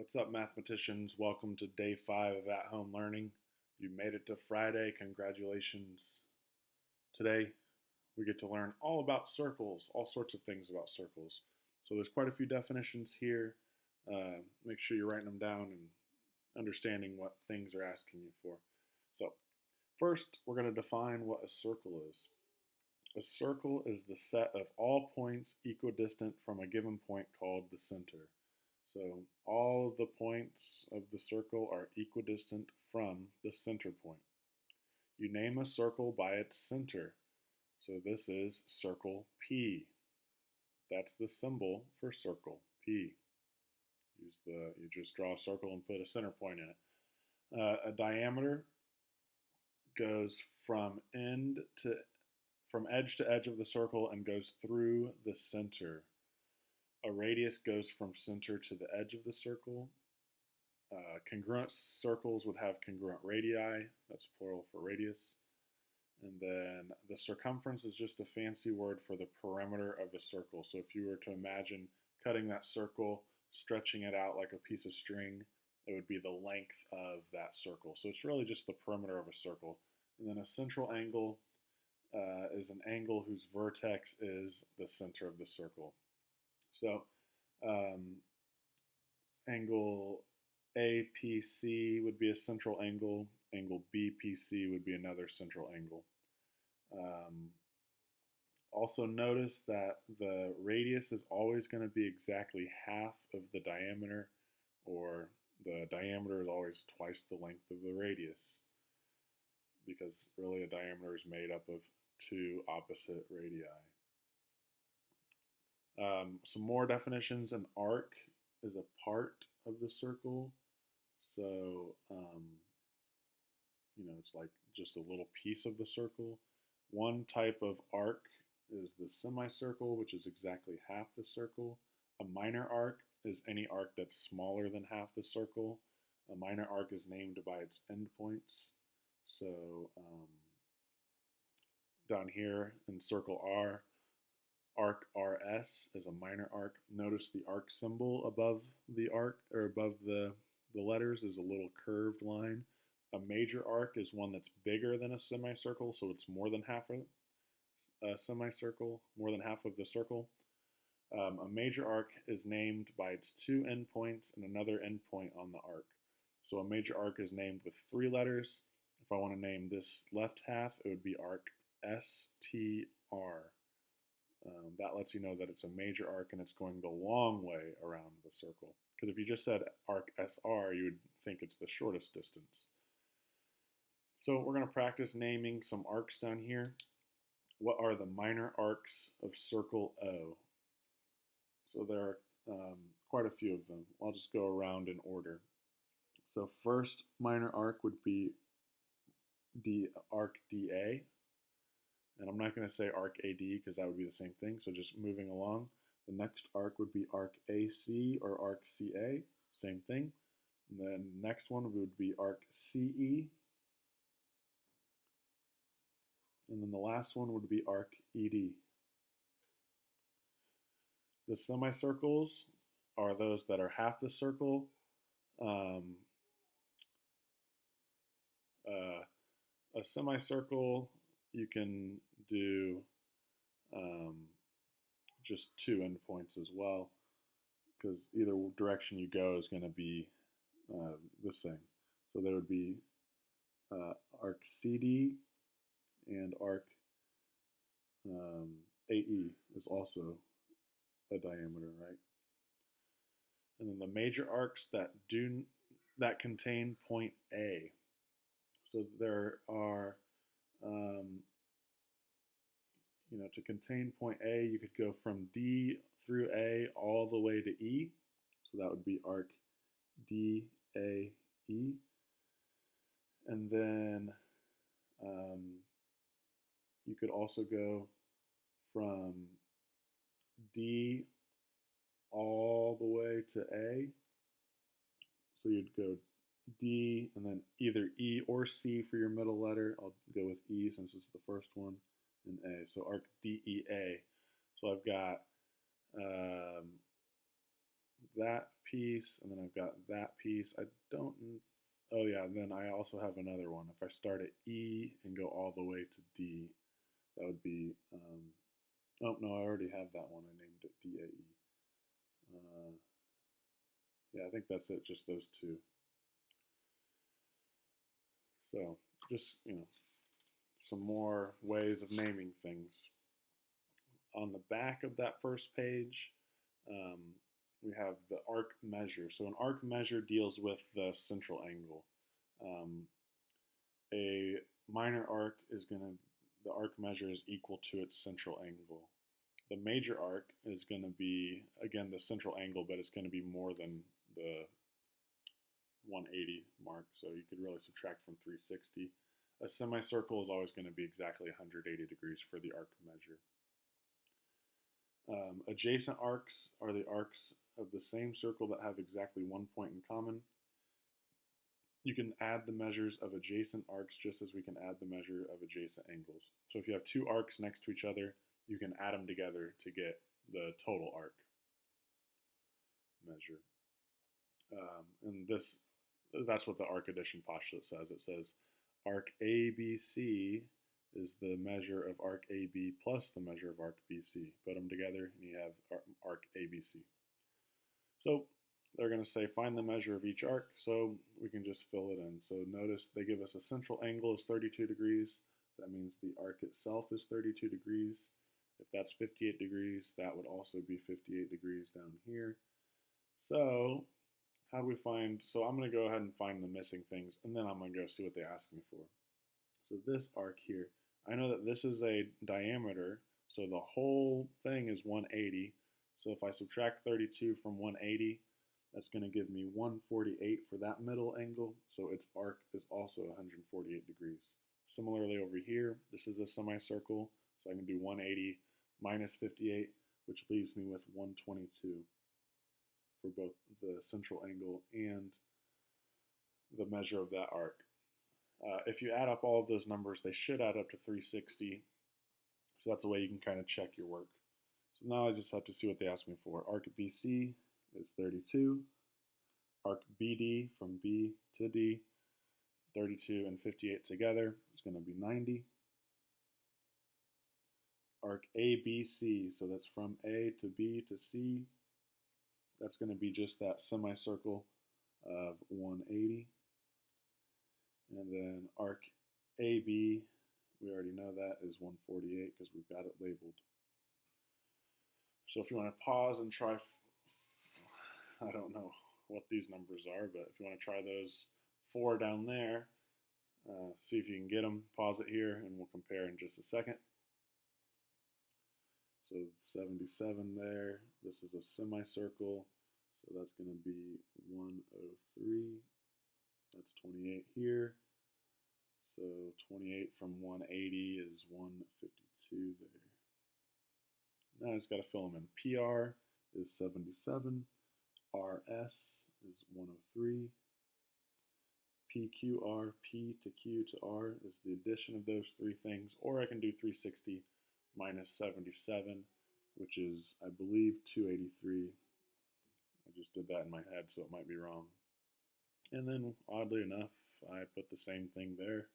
What's up, mathematicians? Welcome to day 5 of at home learning. You made it to Friday. Congratulations. Today, we get to learn all about circles, all sorts of things about circles. So, there's quite a few definitions here. Make sure you're writing them down and understanding what things are asking you for. So, first, we're going to define what a circle is. A circle is the set of all points equidistant from a given point called the center. So all of the points of the circle are equidistant from the center point. You name a circle by its center. So this is circle P. That's the symbol for circle P. You just draw a circle and put a center point in it. A diameter goes from edge to edge of the circle and goes through the center. A radius goes from center to the edge of the circle. Congruent circles would have congruent radii. That's plural for radius. And then the circumference is just a fancy word for the perimeter of a circle. So if you were to imagine cutting that circle, stretching it out like a piece of string, it would be the length of that circle. So it's really just the perimeter of a circle. And then a central angle is an angle whose vertex is the center of the circle. So angle APC would be a central angle. Angle BPC would be another central angle. Also notice that the radius is always going to be exactly half of the diameter, or the diameter is always twice the length of the radius, because really a diameter is made up of two opposite radii. Some more definitions. An arc is a part of the circle. So, it's like just a little piece of the circle. One type of arc is the semicircle, which is exactly half the circle. A minor arc is any arc that's smaller than half the circle. A minor arc is named by its endpoints. So, down here in circle R, arc RS is a minor arc. Notice the arc symbol above the arc, or above the letters, is a little curved line. A major arc is one that's bigger than a semicircle, so it's more than half of a semicircle, more than half of the circle. A major arc is named by its two endpoints and another endpoint on the arc. So a major arc is named with 3 letters. If I want to name this left half, it would be arc STR. That lets you know that it's a major arc and it's going the long way around the circle. Because if you just said arc SR, you would think it's the shortest distance. So we're going to practice naming some arcs down here. What are the minor arcs of circle O? So there are quite a few of them. I'll just go around in order. So first minor arc would be arc DA. And I'm not going to say arc AD because that would be the same thing. So just moving along. The next arc would be arc AC or arc CA. Same thing. And then the next one would be arc CE. And then the last one would be arc ED. The semicircles are those that are half the circle. A semicircle, you can do just 2 endpoints as well, because either direction you go is going to be the same. So there would be arc CD and arc AE is also a diameter, right? And then the major arcs that contain point A. So there are, to contain point A, you could go from D through A all the way to E. So that would be arc DAE. And then you could also go from D all the way to A. So you'd go D and then either E or C for your middle letter. I'll go with E since it's the first one, and A. So arc DEA. So I've got that piece, and then I've got that piece. I don't, oh yeah, and then I also have another one. If I start at E and go all the way to D, that would be, oh no, I already have that one. I named it DAE. Uh, yeah, I think that's it, just those two. So just, some more ways of naming things. On the back of that first page, um, we have the arc measure. So an arc measure deals with the central angle. Um, a minor arc is going to, the arc measure is equal to its central angle. The major arc is going to be, again, the central angle, but it's going to be more than the 180 mark. So you could really subtract from 360. A semicircle is always going to be exactly 180 degrees for the arc measure. Adjacent arcs are the arcs of the same circle that have exactly one point in common. You can add the measures of adjacent arcs just as we can add the measure of adjacent angles. So if you have two arcs next to each other, you can add them together to get the total arc measure. And that's what the arc addition postulate says. It says arc ABC is the measure of arc AB plus the measure of arc BC. Put them together and you have arc ABC. So they're going to say find the measure of each arc, so we can just fill it in. So notice they give us a central angle is 32 degrees. That means the arc itself is 32 degrees. If that's 58 degrees, that would also be 58 degrees down here. So how do we find, so I'm going to go ahead and find the missing things, and then I'm going to go see what they asked me for. So this arc here, I know that this is a diameter, so the whole thing is 180. So if I subtract 32 from 180, that's going to give me 148 for that middle angle. So its arc is also 148 degrees. Similarly over here, this is a semicircle, so I can do 180 minus 58, which leaves me with 122 for both the central angle and the measure of that arc. If you add up all of those numbers, they should add up to 360. So that's a way you can kind of check your work. So now I just have to see what they asked me for. Arc BC is 32. Arc BD from B to D, 32 and 58 together is going to be 90. Arc ABC, so that's from A to B to C, that's going to be just that semicircle of 180. And then arc AB, we already know that is 148 because we've got it labeled. So if you want to pause and try, I don't know what these numbers are, but if you want to try those 4 down there, see if you can get them, pause it here, and we'll compare in just a second. So 77 there, this is a semicircle, so that's going to be 103. That's 28 here. So 28 from 180 is 152 there. Now I just got to fill them in. PR is 77. RS is 103. PQR, P to Q to R is the addition of those 3 things. Or I can do 360 minus 77, which is, I believe, 283. I just did that in my head, so it might be wrong. And then, oddly enough, I put the same thing there.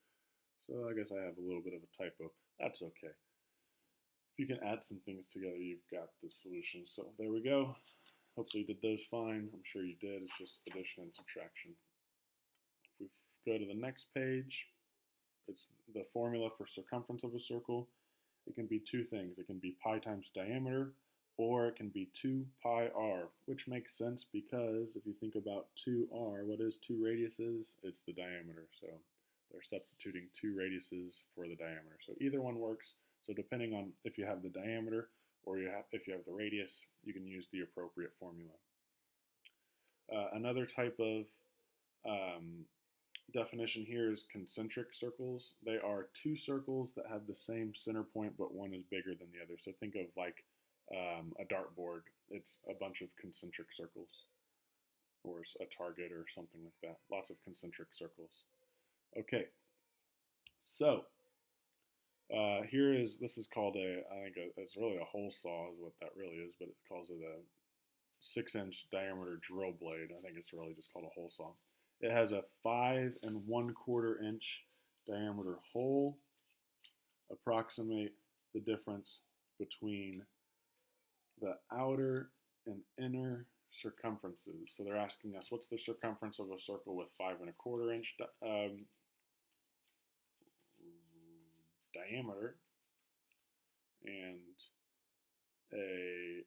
So I guess I have a little bit of a typo. That's okay. If you can add some things together, you've got the solution. So there we go. Hopefully you did those fine. I'm sure you did. It's just addition and subtraction. If we go to the next page, it's the formula for circumference of a circle. It can be 2 things. It can be pi times diameter, or it can be 2 pi r, which makes sense because if you think about 2r, what is 2 radiuses? It's the diameter. So they're substituting 2 radiuses for the diameter. So either one works. So depending on if you have the diameter or if you have the radius, you can use the appropriate formula. Another type of definition here is concentric circles. They are 2 circles that have the same center point, but one is bigger than the other. So think of like a dartboard. It's a bunch of concentric circles, or a target or something like that. Lots of concentric circles. Okay, so this is called it's really a hole saw is what that really is, but it calls it 6-inch diameter drill blade. I think it's really just called a hole saw. It has a 5 1/4 inch diameter hole. Approximate the difference between the outer and inner circumferences. So they're asking us, what's the circumference of a circle with 5 1/4 inch diameter and a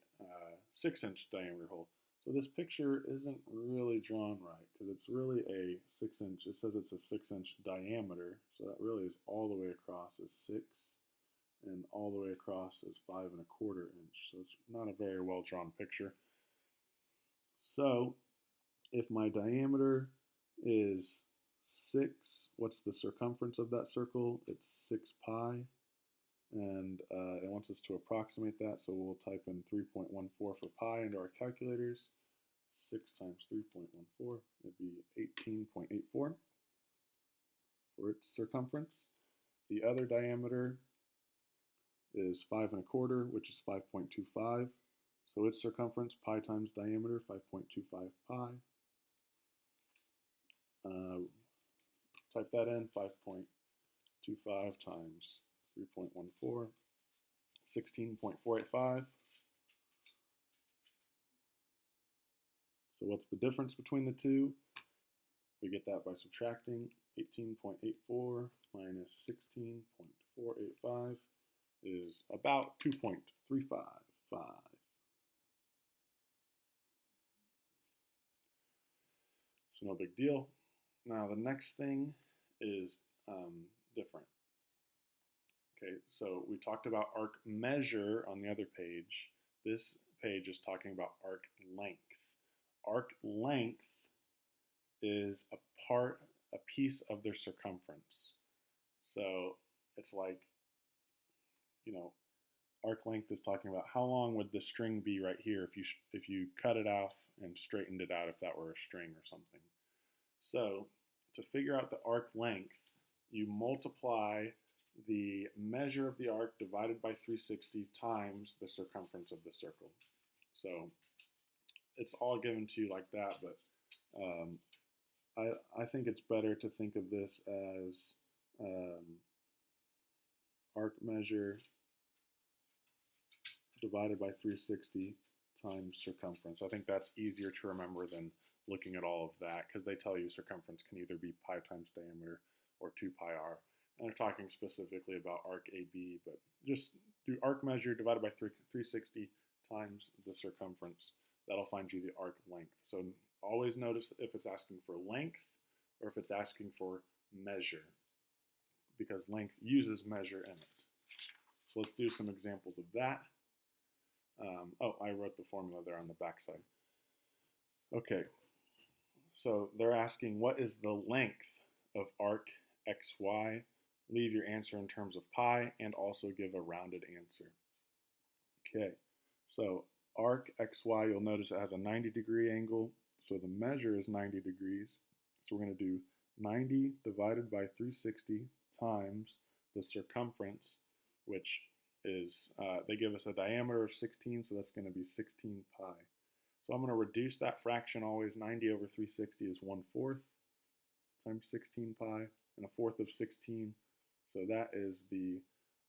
6-inch diameter hole. So this picture isn't really drawn right because it's really a 6-inch. It says it's a 6-inch diameter, so that really is all the way across is 6, and all the way across is 5 1/4 inch. So it's not a very well drawn picture. So if my diameter is 6, what's the circumference of that circle? It's 6 pi. And it wants us to approximate that, so we'll type in 3.14 for pi into our calculators. 6 times 3.14 would be 18.84 for its circumference. The other diameter is 5 1/4, which is 5.25. So its circumference, pi times diameter, 5.25 pi. Type that in, 5.25 times 3.14, 16.485. So what's the difference between the two? We get that by subtracting. 18.84 minus 16.485 is about 2.355. So no big deal. Now the next thing is different. Okay, so we talked about arc measure on the other page. This page is talking about arc length. Arc length is a piece of their circumference. So it's like, arc length is talking about how long would the string be right here if you cut it off and straightened it out if that were a string or something. So to figure out the arc length, you multiply the measure of the arc divided by 360 times the circumference of the circle. So it's all given to you like that, but I think it's better to think of this as arc measure divided by 360 times circumference. I think that's easier to remember than looking at all of that, because they tell you circumference can either be pi times diameter or 2 pi r. And they're talking specifically about arc AB, but just do arc measure divided by 360 times the circumference. That'll find you the arc length. So always notice if it's asking for length or if it's asking for measure, because length uses measure in it. So let's do some examples of that. I wrote the formula there on the back side. Okay, so they're asking what is the length of arc xy? Leave your answer in terms of pi and also give a rounded answer. Okay, so arc xy, you'll notice it has a 90-degree angle, so the measure is 90 degrees. So we're going to do 90 divided by 360 times the circumference, which is, they give us a diameter of 16, so that's going to be 16 pi. So I'm going to reduce that fraction always. 90 over 360 is 1/4 times 16 pi, and 1/4 of 16. So that is the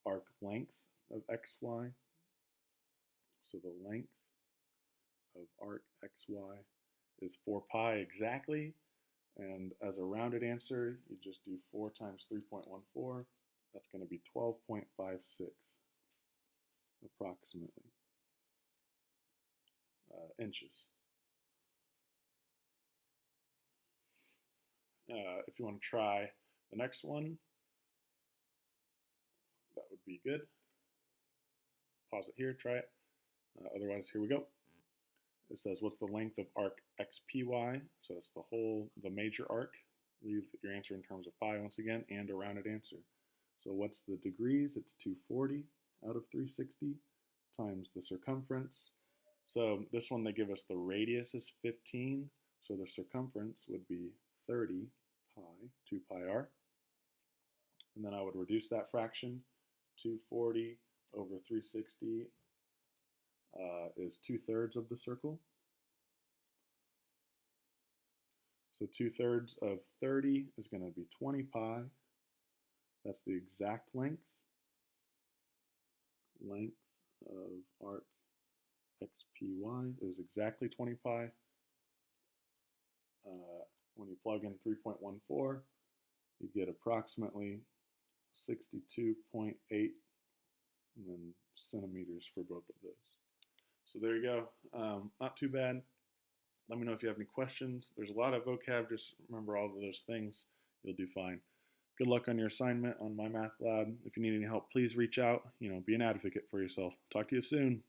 arc length of xy. So the length of arc xy is 4 pi exactly. And as a rounded answer, you just do 4 times 3.14. That's going to be 12.56 approximately inches. If you want to try the next one, that would be good. Pause it here, try it. Otherwise, here we go. It says, what's the length of arc xpy? So it's the major arc. Leave your answer in terms of pi once again, and a rounded answer. So what's the degrees? It's 240 out of 360 times the circumference. So this one, they give us the radius is 15, so the circumference would be 30 pi, 2 pi r. And then I would reduce that fraction. 240 over 360 is 2/3 of the circle. So 2/3 of 30 is going to be 20 pi. That's the exact length. Length of arc xpy is exactly 20 pi. When you plug in 3.14, you get approximately 62.8 and then centimeters for both of those. So there you go. Not too bad. Let me know if you have any questions. There's a lot of vocab. Just remember all of those things. You'll do fine. Good luck on your assignment on My Math Lab. If you need any help, please reach out. Be an advocate for yourself. Talk to you soon.